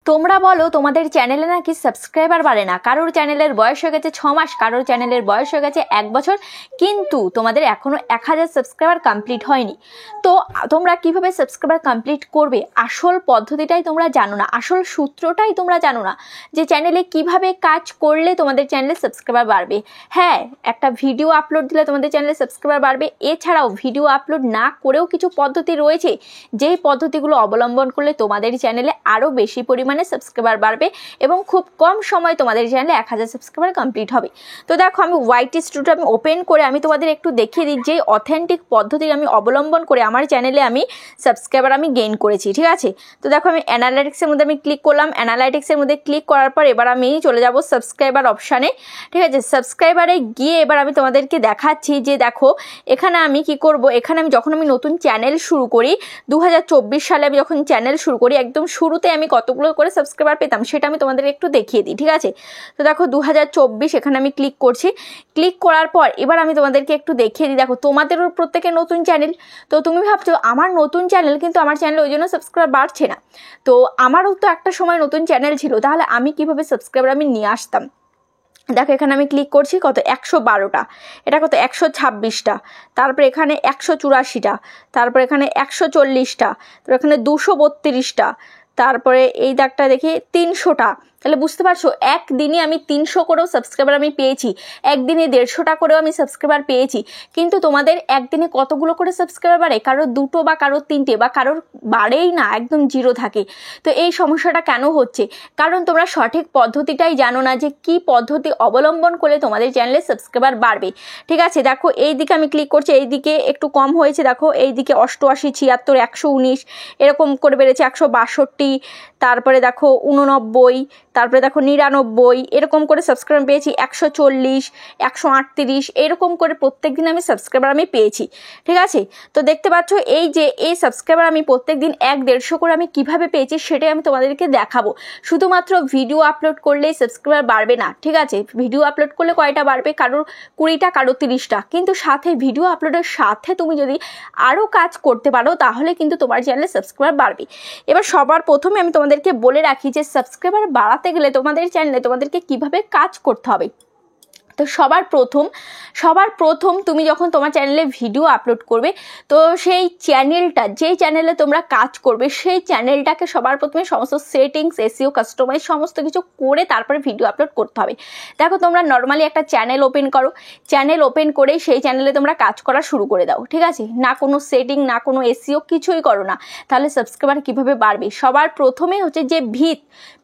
তোমরা বলো তোমাদের চ্যানেলে নাকি সাবস্ক্রাইবার বাড়ে না, কারোর চ্যানেলের বয়স হয়ে গেছে 6 মাস, কারোর চ্যানেলের বয়স হয়ে গেছে 1 বছর, কিন্তু তোমাদের এখনো 1000 সাবস্ক্রাইবার কমপ্লিট হয়নি। তো তোমরা কিভাবে সাবস্ক্রাইবার কমপ্লিট করবে আসল পদ্ধতিটাই তোমরা জানো না, আসল সূত্রটাই তোমরা জানো না যে চ্যানেলে কিভাবে কাজ করলে তোমাদের চ্যানেলে সাবস্ক্রাইবার বাড়বে। হ্যাঁ, একটা ভিডিও আপলোড দিলে তোমাদের চ্যানেলে সাবস্ক্রাইবার বাড়বে, এছাড়াও ভিডিও আপলোড না করেও কিছু পদ্ধতি রয়েছে যেই পদ্ধতিগুলো অবলম্বন করলে তোমাদের চ্যানেলে আরও বেশি পরিমাণে সাবস্ক্রাইবার বাড়বে এবং খুব কম সময় তোমাদের চ্যানেলে 1000 সাবস্ক্রাইবার কমপ্লিট হবে। তো দেখো, আমি ওয়াইটি স্টুডিও আমি ওপেন করে আমি তোমাদের একটু দেখিয়ে দিই যে অথেন্টিক পদ্ধতি আমি অবলম্বন করে আমার চ্যানেলে আমি সাবস্ক্রাইবার আমি গেইন করেছি। ঠিক আছে, তো দেখো আমি অ্যানালাইটিক্সের মধ্যে আমি ক্লিক করলাম, অ্যানালাইটিক্সের মধ্যে ক্লিক করার পর এবার আমি চলে যাব সাবস্ক্রাইবার অপশানে। ঠিক আছে, সাবস্ক্রাইবারে গিয়ে এবার আমি তোমাদেরকে দেখাচ্ছি যে দেখো এখানে আমি কি করব। এখানে আমি যখন আমি নতুন চ্যানেল শুরু করি 2024 সালে আমি যখন চ্যানেল শুরু করি একদম শুরুতে আমি কতগুলো করে সাবস্ক্রাইবার পেতাম সেটা আমি তোমাদের একটু দেখিয়ে দিই। ঠিক আছে, তো দেখো 2024 এখানে আমি ক্লিক করছি। ক্লিক করার পর এবার আমি তোমাদেরকে একটু দেখিয়ে দিই। দেখো তোমাদেরও প্রত্যেকের নতুন চ্যানেল, তো তুমি ভাবছো আমার নতুন চ্যানেল কিন্তু আমার চ্যানেলে ওই জন্য সাবস্ক্রাইবার বাড়ছে না। তো আমারও তো একটা সময় নতুন চ্যানেল ছিল, তাহলে আমি কিভাবে সাবস্ক্রাইবার আমি নিয়ে আসতাম। দেখো এখানে আমি ক্লিক করছি, কত 112টা, এটা কত 126টা, তারপরে এখানে 184টা, তারপরে এখানে 140টা, তারপরে এখানে 232টা, তারপরে এই দাগটা দেখি 300টা। তাহলে বুঝতে পারছো একদিনে আমি 300 করেও সাবস্ক্রাইবার আমি পেয়েছি, একদিনে 150টা করেও আমি সাবস্ক্রাইবার পেয়েছি। কিন্তু তোমাদের একদিনে কতগুলো করে সাবস্ক্রাইবার বাড়ে? কারোর 2টো বা কারোর 3টে বা কারোর বাড়েই না, একদম জিরো থাকে। তো এই সমস্যাটা কেন হচ্ছে? কারণ তোমরা সঠিক পদ্ধতিটাই জানো না যে কি পদ্ধতি অবলম্বন করলে তোমাদের চ্যানেলে সাবস্ক্রাইবার বাড়বে। ঠিক আছে, দেখো এই দিকে আমি ক্লিক করছি, এই দিকে একটু কম হয়েছে, দেখো এই দিকে 88, 76, 119 এরকম করে বেড়েছে, 162, তারপরে দেখো 89, তারপরে দেখো 99 এরকম করে সাবস্ক্রাইবার পেয়েছি, 140, 138 এরকম করে প্রত্যেক দিন আমি সাবস্ক্রাইবার আমি পেয়েছি। ঠিক আছে, তো দেখতে পাচ্ছ এই যে এই সাবস্ক্রাইবার আমি প্রত্যেক দিন 100-150 করে আমি কিভাবে পেয়েছি সেটাই আমি তোমাদেরকে দেখাবো। শুধুমাত্র ভিডিও আপলোড করলেই সাবস্ক্রাইবার বাড়বে না। ঠিক আছে, ভিডিও আপলোড করলে কয়টা বাড়বে? কারোর 20টা, কারোর 30টা, কিন্তু সাথে ভিডিও আপলোডের সাথে তুমি যদি আরও কাজ করতে পারো তাহলে কিন্তু তোমার চ্যানেলে সাবস্ক্রাইবার বাড়বে। এবার সবার প্রথমে আমি তোমাদেরকে বলে রাখি যে সাবস্ক্রাইবার বাড়াতে গেলে তোমাদের চ্যানেলে তোমাদেরকে কিভাবে কাজ করতে হবে। তো সবার প্রথম তুমি যখন তোমার চ্যানেলে ভিডিও আপলোড করবে তো সেই চ্যানেলটা, যেই চ্যানেলে তোমরা কাজ করবে সেই চ্যানেলটাকে সবার প্রথমে সমস্ত সেটিংস, এসইও, কাস্টমাইজ সমস্ত কিছু করে তারপরে ভিডিও আপলোড করতে হবে। দেখো তোমরা নর্মালি একটা চ্যানেল ওপেন করো, চ্যানেল ওপেন করেই সেই চ্যানেলে তোমরা কাজ করা শুরু করে দাও। ঠিক আছে, না কোনো সেটিং, না কোনো এসইও, কিছুই করো না, তাহলে সাবস্ক্রাইবার কিভাবে বাড়বে? সবার প্রথমে হচ্ছে যে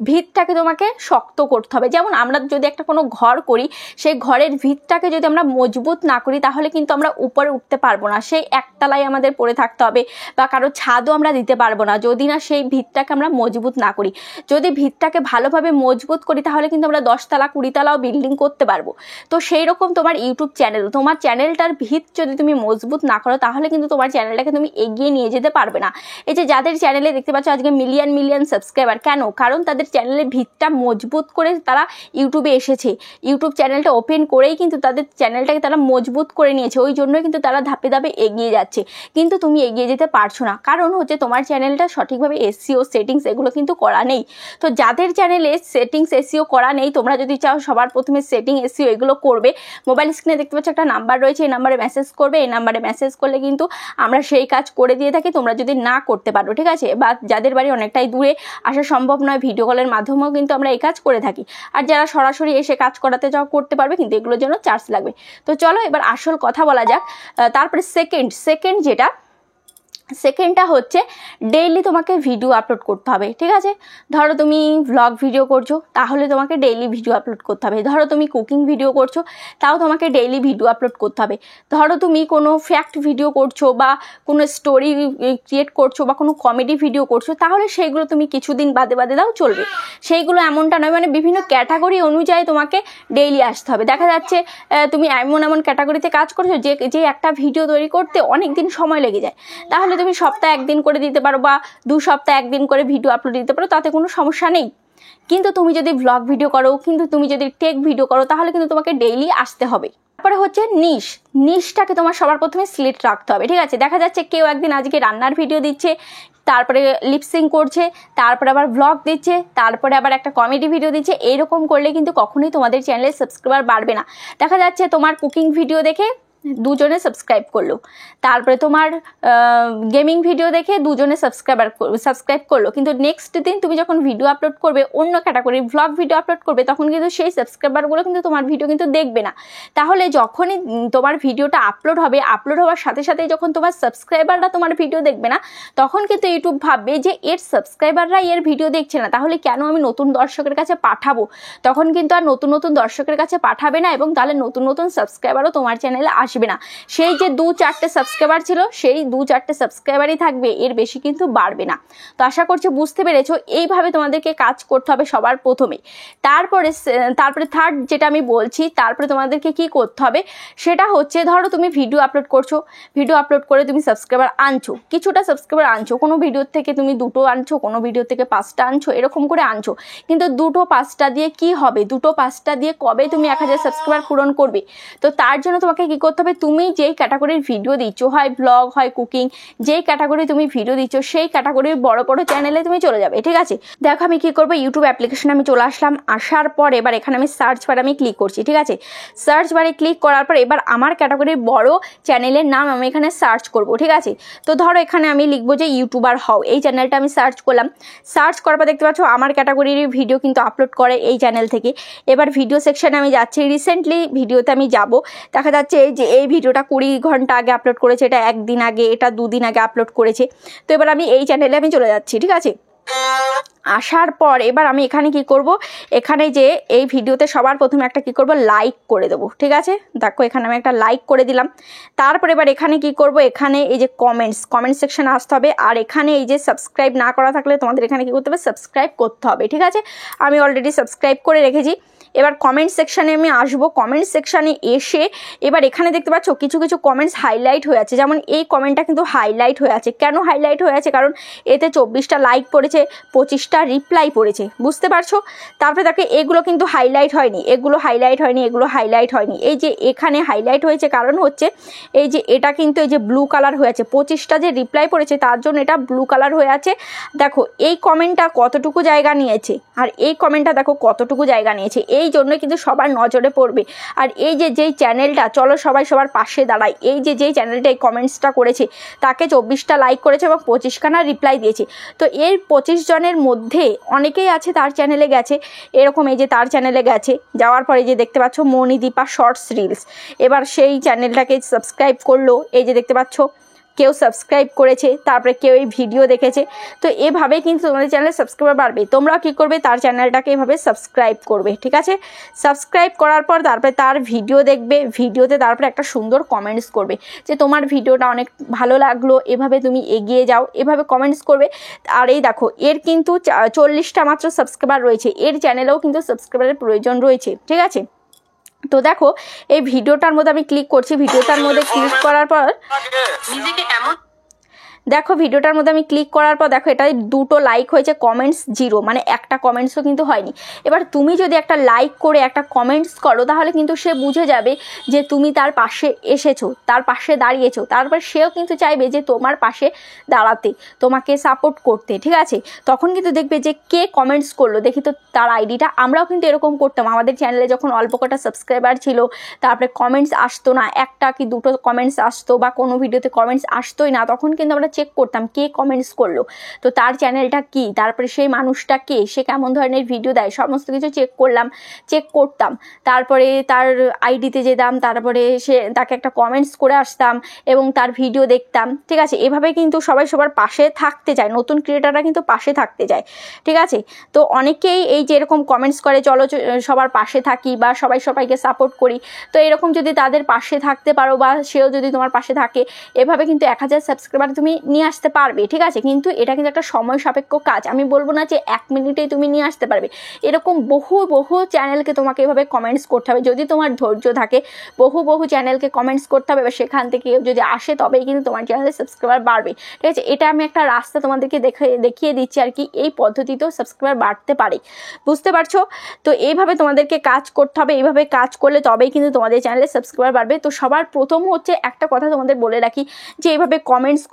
ভিতটাকে তোমাকে শক্ত করতে হবে। যেমন আমরা যদি একটা কোনো ঘর করি, সেই ঘরের ভিতটাকে যদি আমরা মজবুত না করি তাহলে কিন্তু আমরা উপরে উঠতে পারবো না, সেই একতলায় আমাদের পড়ে থাকতে হবে, বা কারো ছাদও আমরা দিতে পারবো না যদি না সেই ভিতটাকে আমরা মজবুত না করি। যদি ভিতটাকে ভালোভাবে মজবুত করি তাহলে কিন্তু আমরা 10 তলা 20 তলাও বিল্ডিং করতে পারবো। তো সেই রকম তোমার ইউটিউব চ্যানেল, তোমার চ্যানেলটার ভিত যদি তুমি মজবুত না করো তাহলে কিন্তু তোমার চ্যানেলটাকে তুমি এগিয়ে নিয়ে যেতে পারবে না। এই যে যাদের চ্যানেলে দেখতে পাচ্ছ আজকে মিলিয়ন সাবস্ক্রাইবার, কেন? কারণ তাদের চ্যানেলের ভিতটা মজবুত করে তারা ইউটিউবে এসেছে, ইউটিউব চ্যানেলটা ওপেন করেই কিন্তু তাদের চ্যানেলটাকে তারা মজবুত করে নিয়েছে, ওই জন্যই কিন্তু তারা ধাপে ধাপে এগিয়ে যাচ্ছে। কিন্তু তুমি এগিয়ে যেতে পারছো না, কারণ হচ্ছে তোমার চ্যানেলটা সঠিকভাবে এসইও, সেটিংস এগুলো কিন্তু করা নেই। তো যাদের চ্যানেলে সেটিংস, এসইও করা নেই, তোমরা যদি চাও সবার প্রথমে সেটিং, এসইও এগুলো করবে, মোবাইল স্ক্রিনে দেখতে পাচ্ছ একটা নাম্বার রয়েছে, এই নাম্বারে মেসেজ করবে, এই নাম্বারে মেসেজ করলে কিন্তু আমরা সেই কাজ করে দিয়ে থাকি তোমরা যদি না করতে পারো। ঠিক আছে, বা যাদের বাড়ি অনেকটাই দূরে আসা সম্ভব নয়, ভিডিও কলের মাধ্যমেও কিন্তু আমরা এই কাজ করে থাকি। আর যারা সরাসরি এসে কাজ করাতে চাও করতে পারবে, কিন্তু এগুলোর জন্য চার্জ লাগবে। তো চলো এবার আসল কথা বলা যাক। তারপরে সেকেন্ড সেকেন্ডটা হচ্ছে ডেইলি তোমাকে ভিডিও আপলোড করতে হবে। ঠিক আছে, ধরো তুমি ভ্লগ ভিডিও করছো তাহলে তোমাকে ডেইলি ভিডিও আপলোড করতে হবে। ধরো তুমি কুকিং ভিডিও করছো তাও তোমাকে ডেইলি ভিডিও আপলোড করতে হবে। ধরো তুমি কোনো ফ্যাক্ট ভিডিও করছো বা কোনো স্টোরি ক্রিয়েট করছো বা কোনো কমেডি ভিডিও করছো তাহলে সেইগুলো তুমি কিছুদিন বাদে দাও, চলবে। সেইগুলো এমনটা নয়, মানে বিভিন্ন ক্যাটাগরি অনুযায়ী তোমাকে ডেইলি আসতে হবে। দেখা যাচ্ছে তুমি এমন ক্যাটাগরিতে কাজ করছো যে একটা ভিডিও তৈরি করতে অনেক দিন সময় লেগে যায়, তাহলে তুমি সপ্তাহে 1 দিন করে দিতে পারো বা 2 সপ্তাহে 1 দিন করে ভিডিও আপলোড দিতে পারো, তাতে কোনো সমস্যা নেই। কিন্তু তুমি যদি ভ্লগ ভিডিও করো, কিন্তু তুমি যদি টেক ভিডিও করো তাহলে কিন্তু তোমাকে ডেইলি আসতে হবে। তারপরে হচ্ছে নিশটাকে তোমার সবার প্রথমে সিলেক্ট রাখতে হবে, ঠিক আছে। দেখা যাচ্ছে কেউ একদিন আজকে রান্নার ভিডিও দিচ্ছে, তারপরে লিপসিং করছে, তারপরে আবার ব্লগ দিচ্ছে, তারপরে আবার একটা কমেডি ভিডিও দিচ্ছে। এইরকম করলে কিন্তু কখনোই তোমাদের চ্যানেলের সাবস্ক্রাইবার বাড়বে না। দেখা যাচ্ছে তোমার কুকিং ভিডিও দেখে দুজনে সাবস্ক্রাইব করলো, তারপরে তোমার গেমিং ভিডিও দেখে দুজনে সাবস্ক্রাইব করলো, কিন্তু নেক্সট দিন তুমি যখন ভিডিও আপলোড করবে, অন্য ক্যাটাগরির ব্লগ ভিডিও আপলোড করবে, তখন কিন্তু সেই সাবস্ক্রাইবারগুলো কিন্তু তোমার ভিডিও কিন্তু দেখবে না। তাহলে যখনই তোমার ভিডিওটা আপলোড হবে, আপলোড হওয়ার সাথে সাথে যখন তোমার সাবস্ক্রাইবাররা তোমার ভিডিও দেখবে না, তখন কিন্তু ইউটিউব ভাববে যে এর সাবস্ক্রাইবাররা এর ভিডিও দেখছে না, তাহলে কেন আমি নতুন দর্শকের কাছে পাঠাবো। তখন কিন্তু আর নতুন নতুন দর্শকের কাছে পাঠাবে না, এবং তাহলে নতুন নতুন সাবস্ক্রাইবারও তোমার চ্যানেলে আসবে না। সেই যে 2-4টে সাবস্ক্রাইবার ছিল, সেই 2-4টে সাবস্ক্রাইবারই থাকবে, এর বেশি কিন্তু বাড়বে না। তো আশা করছি বুঝতে পেরেছো। এইভাবে তোমাদেরকে কাজ করতে হবে সবার প্রথমে। তারপরে থার্ড যেটা আমি বলছি, তারপরে তোমাদেরকে কি করতে হবে সেটা হচ্ছে, ধরো তুমি ভিডিও আপলোড করছো, ভিডিও আপলোড করে তুমি সাবস্ক্রাইবার আনছো, কিছুটা সাবস্ক্রাইবার আনছো, কোনো ভিডিও থেকে তুমি 2টো আনছো, কোনো ভিডিও থেকে 5টা আনছো, এরকম করে আনছো। কিন্তু 2-5টা দিয়ে কি হবে, 2-5টা দিয়ে কবে তুমি 1000 সাবস্ক্রাইবার পূরণ করবে? তো তার জন্য তোমাকে কি করতে হবে, তুমি যেই ক্যাটাগরির ভিডিও দিচ্ছ, হয় ব্লগ হয় কুকিং, যেই ক্যাটাগরি তুমি ভিডিও দিচ্ছ, সেই ক্যাটাগরির বড় বড় চ্যানেলে তুমি চলে যাবে, ঠিক আছে। দেখো আমি কি করবো, ইউটিউব অ্যাপ্লিকেশনে আমি চলে আসলাম। আসার পর এবার এখানে আমি সার্চ বারে আমি ক্লিক করছি, ঠিক আছে। সার্চ বারে ক্লিক করার পর এবার আমার ক্যাটাগরির বড় চ্যানেলের নাম আমি এখানে সার্চ করব, ঠিক আছে। তো ধরো এখানে আমি লিখবো যে ইউটিউবার হও, এই চ্যানেলটা আমি সার্চ করলাম। সার্চ করার পর দেখতে পাচ্ছ আমার ক্যাটাগরির ভিডিও কিন্তু আপলোড করে এই চ্যানেল থেকে। এবার ভিডিও সেকশনে আমি যাচ্ছি, রিসেন্টলি ভিডিওতে আমি যাব। দেখা যাচ্ছে যে এই ভিডিওটা 20 ঘন্টা আগে আপলোড করেছে, এটা 1 দিন আগে, এটা 2 দিন আগে আপলোড করেছে। তো এবার আমি এই চ্যানেলে আমি চলে যাচ্ছি, ঠিক আছে। আসার পর এবার আমি এখানে কি করব, এখানে যে এই ভিডিওতে সবার প্রথমে একটা কি করব, লাইক করে দেবো, ঠিক আছে। দেখো এখানে আমি একটা লাইক করে দিলাম। তারপর এবার এখানে কি করব, এখানে এই যে কমেন্ট সেকশনে আসতে হবে। আর এখানে এই যে সাবস্ক্রাইব না করা থাকলে তোমাদের এখানে কি করতে হবে, সাবস্ক্রাইব করতে হবে, ঠিক আছে। আমি অলরেডি সাবস্ক্রাইব করে রেখেছি। এবার কমেন্ট সেকশানে আমি আসবো। কমেন্ট সেকশানে এসে এবার এখানে দেখতে পাচ্ছ কিছু কিছু কমেন্টস হাইলাইট হয়ে আছে, যেমন এই কমেন্টটা কিন্তু হাইলাইট হয়ে আছে। কেন হাইলাইট হয়ে আছে, কারণ এতে 24টা লাইক পড়েছে, 25টা রিপ্লাই পড়েছে, বুঝতে পারছো। তারপরে দেখো এগুলো কিন্তু হাইলাইট হয়নি, এগুলো হাইলাইট হয়নি, এগুলো হাইলাইট হয়নি। এই যে এখানে হাইলাইট হয়েছে, কারণ হচ্ছে এই যে এটা কিন্তু এই যে ব্লু কালার হয়ে আছে, 25টা যে রিপ্লাই পড়েছে তার জন্য এটা ব্লু কালার হয়ে আছে। দেখো এই কমেন্টটা কতটুকু জায়গা নিয়েছে, আর এই কমেন্টটা দেখো কতটুকু জায়গা নিয়েছে, এই জন্য কিন্তু সবার নজরে পড়বে। আর এই যে যেই চ্যানেলটা, চলো সবাই সবার পাশে দাঁড়াই, এই যে যেই চ্যানেলটা এই কমেন্টসটা করেছে তাকে 24টা লাইক করেছে এবং 25খানা রিপ্লাই দিয়েছে। তো এর 25 জনের মধ্যে অনেকেই আছে তার চ্যানেলে গেছে, এরকম এই যে তার চ্যানেলে গেছে, যাওয়ার পরে যে দেখতে পাচ্ছ মণিদীপা শর্টস রিলস, এবার সেই চ্যানেলটাকে সাবস্ক্রাইব করলো, এই যে দেখতে পাচ্ছ কেউ সাবস্ক্রাইব করেছে, তারপরে কেউ এই ভিডিও দেখেছে। তো এভাবে কিন্তু তোমাদের চ্যানেলে সাবস্ক্রাইবার বাড়বে। তোমরা কি করবে, তার চ্যানেলটাকে এভাবে সাবস্ক্রাইব করবে, ঠিক আছে। সাবস্ক্রাইব করার পর তারপরে তার ভিডিও দেখবে, ভিডিওতে তারপরে একটা সুন্দর কমেন্টস করবে যে তোমার ভিডিওটা অনেক ভালো লাগলো, এভাবে তুমি এগিয়ে যাও, এভাবে কমেন্টস করবে। আর এই দেখো এর কিন্তু 40টা মাত্র সাবস্ক্রাইবার রয়েছে, এর চ্যানেলেও কিন্তু সাবস্ক্রাইবারের প্রয়োজন রয়েছে, ঠিক আছে। তো দেখো এই ভিডিওটার মধ্যে আমি ক্লিক করছি, ভিডিওটার মধ্যে ক্লিক করার পর দেখো ভিডিওটার মধ্যে আমি ক্লিক করার পর দেখো এটা 2টো লাইক হয়েছে, কমেন্টস 0, মানে একটা কমেন্টসও কিন্তু হয়নি। এবার তুমি যদি একটা লাইক করে একটা কমেন্টস করো, তাহলে কিন্তু সে বুঝে যাবে যে তুমি তার পাশে এসেছো, তার পাশে দাঁড়িয়েছো, তারপর সেও কিন্তু চাইবে যে তোমার পাশে দাঁড়াতে, তোমাকে সাপোর্ট করতে, ঠিক আছে। তখন কিন্তু দেখবে যে কে কমেন্টস করলো, দেখি তো তার আইডিটা। আমরাও কিন্তু এরকম করতাম, আমাদের চ্যানেলে যখন অল্প কটা সাবস্ক্রাইবার ছিল, তারপরে কমেন্টস আসতো না, একটা কি 2টো কমেন্টস আসতো, বা কোনো ভিডিওতে কমেন্টস আসতোই না, তখন কিন্তু আমরা চেক করতাম কে কমেন্টস করলো, তো তার চ্যানেলটা কি, তারপরে সেই মানুষটা কে, সে কেমন ধরনের ভিডিও দেয়, সমস্ত কিছু চেক করতাম। তারপরে তার আইডিতে যেতাম, তারপরে তাকে একটা কমেন্টস করে আসতাম এবং তার ভিডিও দেখতাম, ঠিক আছে। এভাবে কিন্তু সবাই সবার পাশে থাকতে চায়, নতুন ক্রিয়েটাররা কিন্তু পাশে থাকতে চায়, ঠিক আছে। তো অনেকেই এই যে এরকম কমেন্টস করে চলো সবার পাশে থাকি, বা সবাইকে সাপোর্ট করি। তো এরকম যদি তাদের পাশে থাকতে পারো, বা সেও যদি তোমার পাশে থাকে, এভাবে কিন্তু 1000 সাবস্ক্রাইবার তুমি নিয়ে আসতে পারবে, ঠিক আছে, কিন্তু এটা কিন্তু একটা সময় সাপেক্ষ কাজ। আমি বলবো না যে 1 মিনিটেই তুমি নিয়ে আসতে পারবে, এরকম বহু চ্যানেলকে তোমাকে এভাবে কমেন্টস করতে হবে। যদি তোমার ধৈর্য থাকে বহু চ্যানেলকে কমেন্টস করতে হবে, সেখান থেকে যদি আসে তবেই কিন্তু তোমার চ্যানেলে সাবস্ক্রাইবার বাড়বে, ঠিক আছে। এটা আমি একটা রাস্তা তোমাদেরকে দেখিয়ে দিচ্ছি আর কি, এই পদ্ধতিতেও সাবস্ক্রাইবার বাড়তে পারে, বুঝতে পারছো? তো এইভাবে তোমাদেরকে কাজ করতে হবে, এইভাবে কাজ করলে তবেই কিন্তু তোমাদের চ্যানেলে সাবস্ক্রাইবার বাড়বে। তো সবার প্রথম হচ্ছে একটা কথা তোমাদের বলে রাখি যে এইভাবে কমেন্টস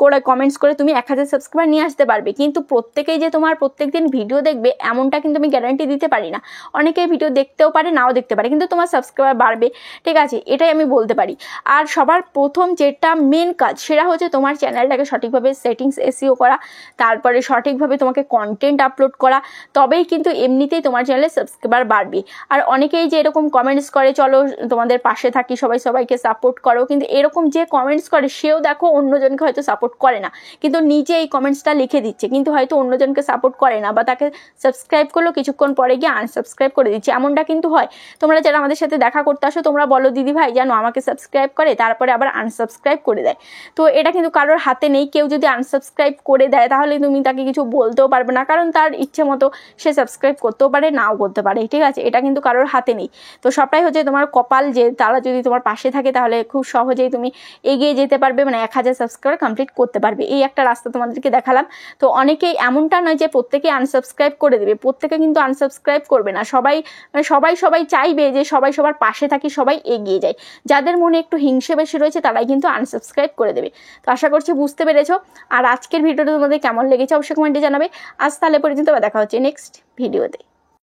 করে তুমি 1000 সাবস্ক্রাইবার নিয়ে আসতে পারবে, কিন্তু প্রত্যেকেই যে তোমার প্রত্যেকদিন ভিডিও দেখবে এমনটা কিন্তু আমি গ্যারান্টি দিতে পারি না। অনেকেই ভিডিও দেখতেও পারে, নাও দেখতে পারে, কিন্তু তোমার সাবস্ক্রাইবার বাড়বে, ঠিক আছে, এটাই আমি বলতে পারি। আর সবার প্রথম যেটা মেন কাজ সেটা হচ্ছে তোমার চ্যানেলটাকে সঠিকভাবে সেটিংস এসইও করা, তারপরে সঠিকভাবে তোমাকে কন্টেন্ট আপলোড করা, তবেই কিন্তু এমনিতেই তোমার চ্যানেলে সাবস্ক্রাইবার বাড়বে। আর অনেকেই যে এরকম কমেন্টস করে চলো তোমাদের পাশে থাকি, সবাইকে সাপোর্ট করো, কিন্তু এরকম যে কমেন্টস করে সেও দেখো অন্যজনকে হয়তো সাপোর্ট করে না, কিন্তু নিজে এই কমেন্টসটা লিখে দিচ্ছে, কিন্তু হয়তো অন্যজনকে সাপোর্ট করে না, বা তাকে সাবস্ক্রাইব করলো কিছুক্ষণ পরে গিয়ে আনসাবস্ক্রাইব করে দিচ্ছে, এমনটা কিন্তু হয়। তোমরা যারা আমাদের সাথে দেখা করতে আসো তোমরা বলো দিদি ভাই জানো আমাকে সাবস্ক্রাইব করে তারপরে আবার আনসাবস্ক্রাইব করে দেয়। তো এটা কিন্তু কারোর হাতে নেই, কেউ যদি আনসাবস্ক্রাইব করে দেয় তাহলে তুমি তাকে কিছু বলতেও পারবে না, কারণ তার ইচ্ছে মতো সে সাবস্ক্রাইব করতেও পারে নাও করতে পারে, ঠিক আছে, এটা কিন্তু কারোর হাতে নেই। তো সবটাই হচ্ছে তোমার কপাল, যে তারা যদি তোমার পাশে থাকে তাহলে খুব সহজেই তুমি এগিয়ে যেতে পারবে, মানে 1000 সাবস্ক্রাইবার কমপ্লিট করতে পারবে। এই একটা রাস্তা তোমাদেরকে দেখালাম। তো অনেকেই এমনটা নয় যে প্রত্যেকে আনসাবস্ক্রাইব করে দেবে, প্রত্যেকে কিন্তু আনসাবস্ক্রাইব করবে না, সবাই চাইবে যে সবাই সবার পাশে থাকি, সবাই এগিয়ে যায়। যাদের মনে একটু হিংসে বেশি রয়েছে তারাই কিন্তু আনসাবস্ক্রাইব করে দেবে। তো আশা করছি বুঝতে পেরেছো। আর আজকের ভিডিওটা তোমাদের কেমন লেগেছে অবশ্যই কমেন্টে জানাবে। আজ তাহলে পর্যন্ত দেখা হচ্ছে নেক্সট ভিডিওতে।